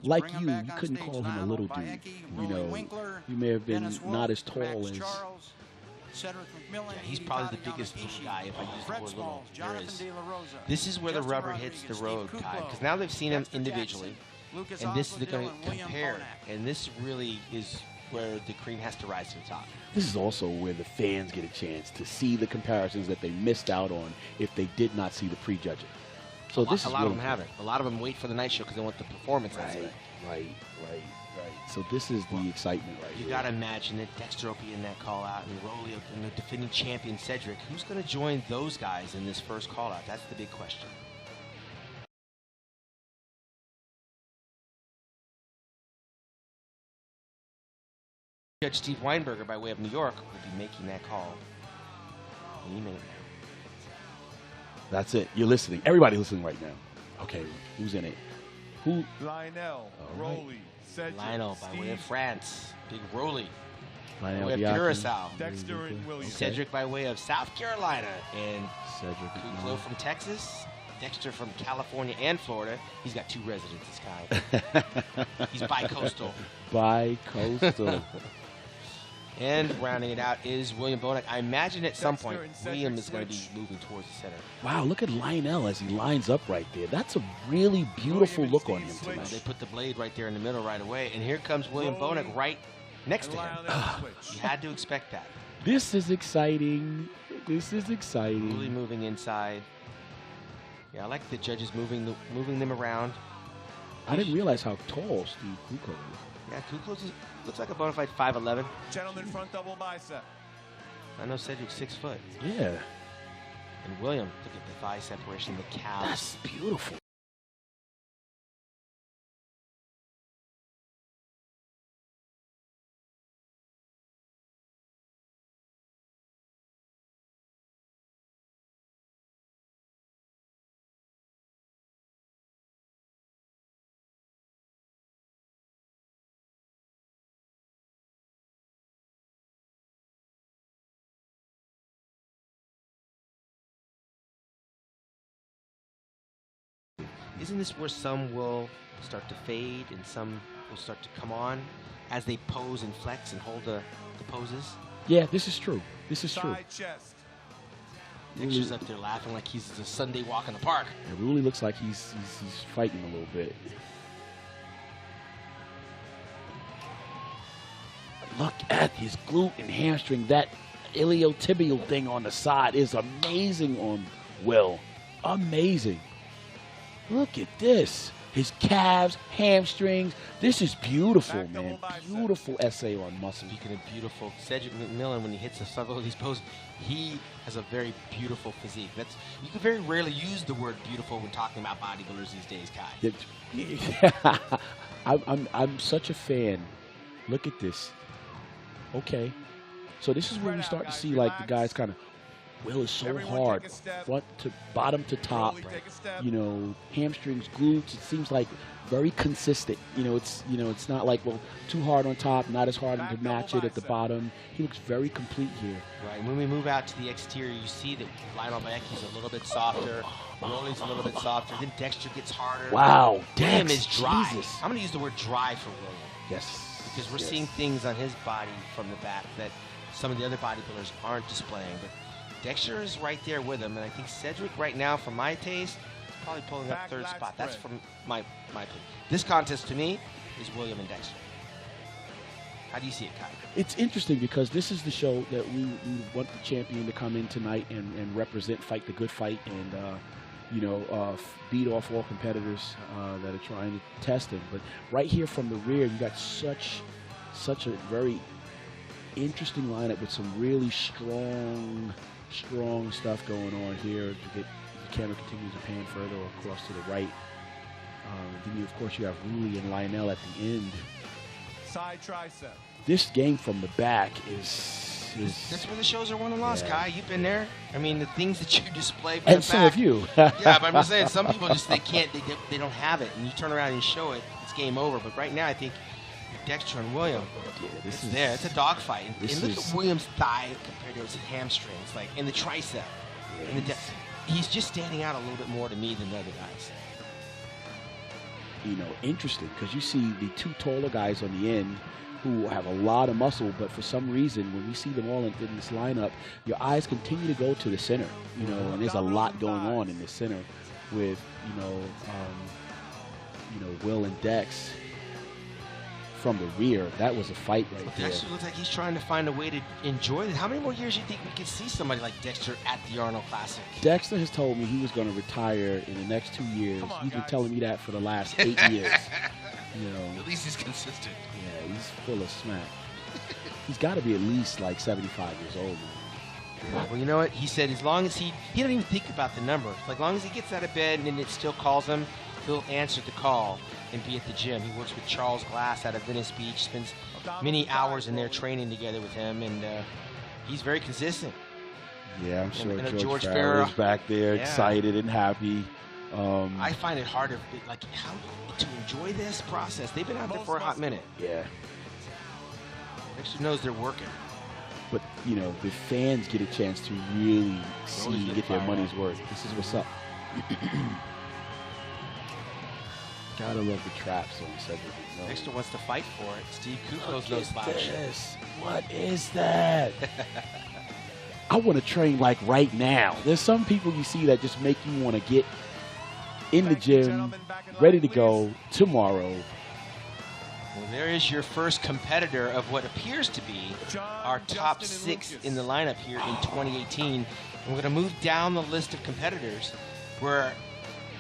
like you couldn't call him a little dude. You know, you may have been not as tall as. Yeah, he's probably the biggest little guy, if I use the word little, there is. This is where the rubber hits the road, Kai, because now they've seen him individually, and this is going to compare, and this really is where the cream has to rise to the top. This is also where the fans get a chance to see the comparisons that they missed out on if they did not see the prejudging. So a lot of them haven't. A lot of them wait for the night show because they want the performance. Right. So this is the excitement right here. You got to imagine that Dexter will be in that call-out, and Rolly and the defending champion Cedric. Who's going to join those guys in this first call-out? That's the big question. Judge Steve Weinberger, by way of New York, will be making that call any minute now. That's it. You're listening. Everybody listening right now. Okay, who's in it? Who? Lionel, Rolly, Cedric, Lionel by way of France. Big Rolly. Lionel by way of Curacao. Dexter and Williams. Cedric by way of South Carolina. And Cedric Kuklo from Texas. Dexter from California and Florida. He's got 2 residences, Kai. He's bi-coastal. Bi-coastal. And rounding it out is William Bonek. I imagine at some point William is going to be moving towards the center. Wow, look at Lionel as he lines up right there. That's a really beautiful look on him tonight. They put the blade right there in the middle right away. And here comes William Bonek right next to him. You had to expect that. This is exciting. This is exciting. Really moving inside. Yeah, I like the judges moving them around. I didn't realize how tall Steve Kuklo is. Yeah, Kuklo looks like a bona fide 5'11". Gentleman front double bicep. I know Cedric's 6 foot. Yeah. And William, look at the thigh separation, the calves. That's beautiful. Isn't this where some will start to fade and some will start to come on as they pose and flex and hold the poses? Yeah, this is true. This is true. Dexter's up there laughing like he's a Sunday walk in the park. It really looks like he's fighting a little bit. Look at his glute and hamstring. That iliotibial thing on the side is amazing on Will. Amazing. Look at this. His calves, hamstrings. This is beautiful, man. Beautiful essay on muscle. Speaking of beautiful, Cedric McMillan, when he hits several of these poses, he has a very beautiful physique. You can very rarely use the word beautiful when talking about bodybuilders these days, Kai. I'm such a fan. Look at this. Okay. So this is where we start to see like the guys kind of, Will is so hard, front to bottom to top, you know, hamstrings, glutes. It seems like very consistent. It's not like, well, too hard on top, not as hard to match it at the bottom. He looks very complete here. Right. When we move out to the exterior, you see that Lionel Bayeki's a little bit softer, Rolly's a little bit softer, then Dexter gets harder. Wow, William is dry. Jesus. I'm going to use the word dry for William. Yes. Because we're seeing things on his body from the back that some of the other bodybuilders aren't displaying. But Dexter is right there with him, and I think Cedric right now, for my taste, is probably pulling up third spot. That's from my opinion. This contest, to me, is William and Dexter. How do you see it, Kai? It's interesting because this is the show that we want the champion to come in tonight and represent, fight the good fight, and beat off all competitors that are trying to test him. But right here from the rear, you got such a very interesting lineup with some really strong stuff going on here. The camera continues to pan further across to the right. Then of course you have Ruli and Lionel at the end. Side tricep. This game from the back is that's where the shows are won and lost, Kai. You've been there. I mean, the things that you display from and the so back. have you. Yeah, but I'm just saying, some people just they don't have it, and you turn around and show it, it's game over. But right now, I think Dexter and William, it's there. It's a dogfight. And look at William's thigh compared to his hamstrings, like in the tricep. Yeah, he's just standing out a little bit more to me than the other guys. interesting because you see the two taller guys on the end who have a lot of muscle, but for some reason, when we see them all in this lineup, your eyes continue to go to the center, and there's a lot going on in the center with, Will and Dex from the rear. That was a fight right there. Dexter looks like he's trying to find a way to enjoy it. How many more years do you think we could see somebody like Dexter at the Arnold Classic? Dexter has told me he was going to retire in the next 2 years. He's been telling me that for the last 8 years. At least he's consistent. Yeah, he's full of smack. He's got to be at least like 75 years old. Well, you know what? He said as long as he doesn't even think about the number. Like, as long as he gets out of bed and then it still calls him, he'll answer the call and be at the gym. He works with Charles Glass out of Venice Beach, spends many hours in there training together with him, and he's very consistent. Yeah, I'm sure George Farrell's back there, excited and happy. I find it hard how to enjoy this process. They've been out there for a hot minute. Yeah. Dexter knows they're working. But, the fans get a chance to really see, get their money's worth. This is what's up. Gotta love the traps on Cedric. Dexter wants to fight for it. Steve Kuko's no slouch. What is that? I want to train like right now. There's some people you see that just make you want to get in the gym, ready to go tomorrow. Well, there is your first competitor of what appears to be our top 6 in the lineup here in 2018. And we're going to move down the list of competitors where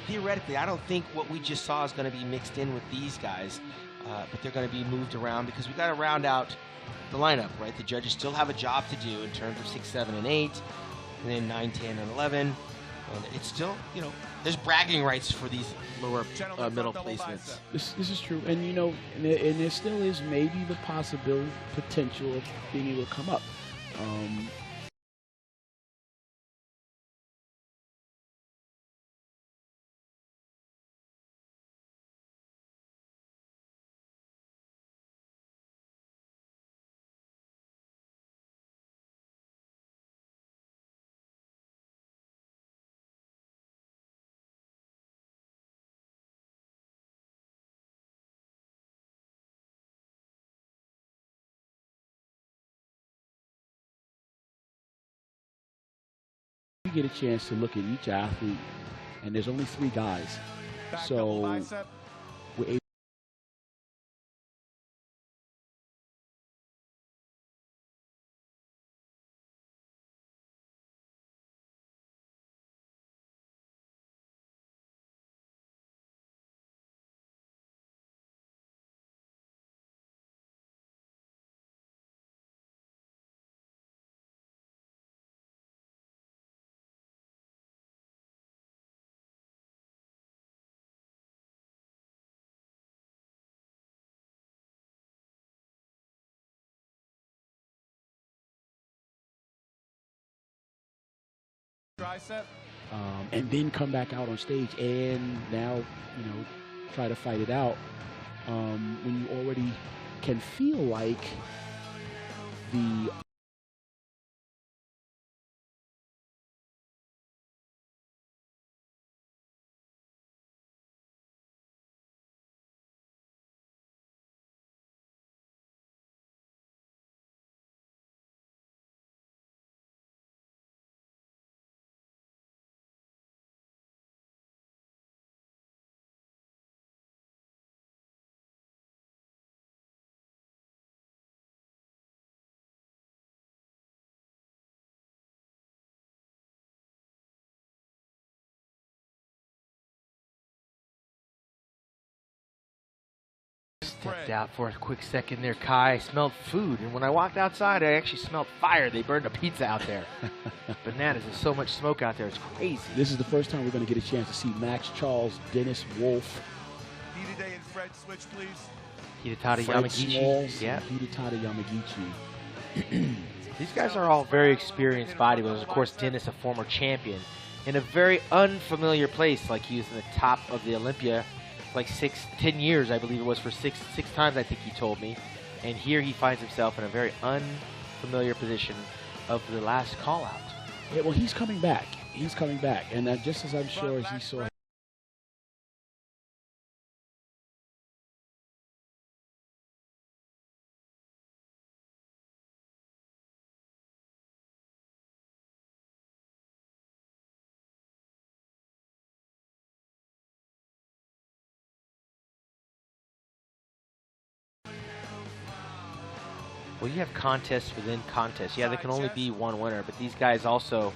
theoretically, I don't think what we just saw is going to be mixed in with these guys, but they're going to be moved around because we've got to round out the lineup, right? The judges still have a job to do in terms of 6, 7, and 8, and then 9, 10, and 11. And it's still, there's bragging rights for these lower middle placements. This is true, and and there still is maybe the potential of being able to come up. You get a chance to look at each athlete, and there's only 3 guys, so we're able. Tricep. And then come back out on stage and now, try to fight it out when you already can feel like the Stepped out for a quick second there, Kai. I smelled food, and when I walked outside, I actually smelled fire. They burned a pizza out there. Bananas, there's so much smoke out there. It's crazy. This is the first time we're going to get a chance to see Max Charles, Dennis Wolf, Day and Fred switch, please. Hidetada Yamagichi. Yeah, Hidetada Yamagichi. These guys are all very experienced bodybuilders. Of course, Dennis, a former champion, in a very unfamiliar place. Like he was in the top of the Olympia, like 10 years, I believe it was, for six times, I think he told me. And here he finds himself in a very unfamiliar position of the last call out. Yeah, well, he's coming back. He's coming back. And just as I'm sure as he saw Well, you have contests within contests. Yeah, there can only be one winner, but these guys also,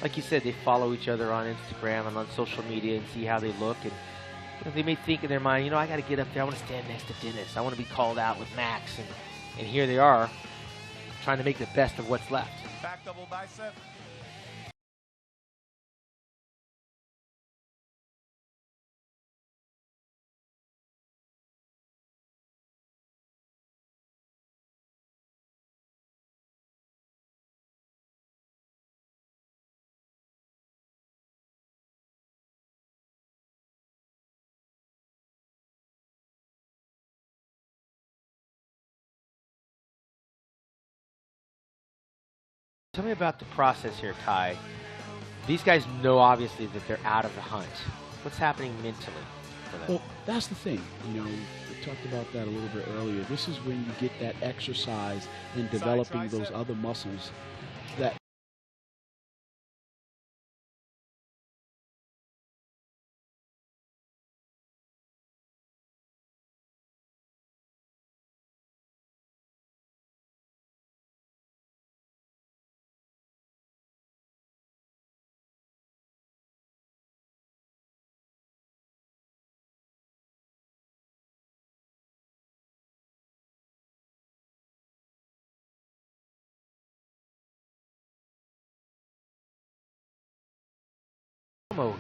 like you said, they follow each other on Instagram and on social media and see how they look. And they may think in their mind, I got to get up there. I want to stand next to Dennis. I want to be called out with Max. And here they are, trying to make the best of what's left. Back double bicep. Tell me about the process here, Kai. These guys know obviously that they're out of the hunt. What's happening mentally for them? Well, that's the thing. We talked about that a little bit earlier. This is when you get that exercise in developing those other muscles that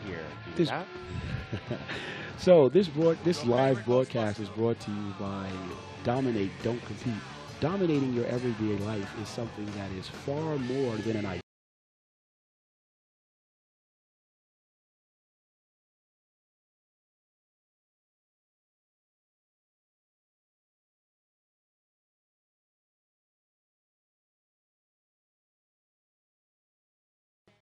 Here, this, so this live broadcast is brought to you by Dominate, Don't Compete. Dominating your everyday life is something that is far more than an idea.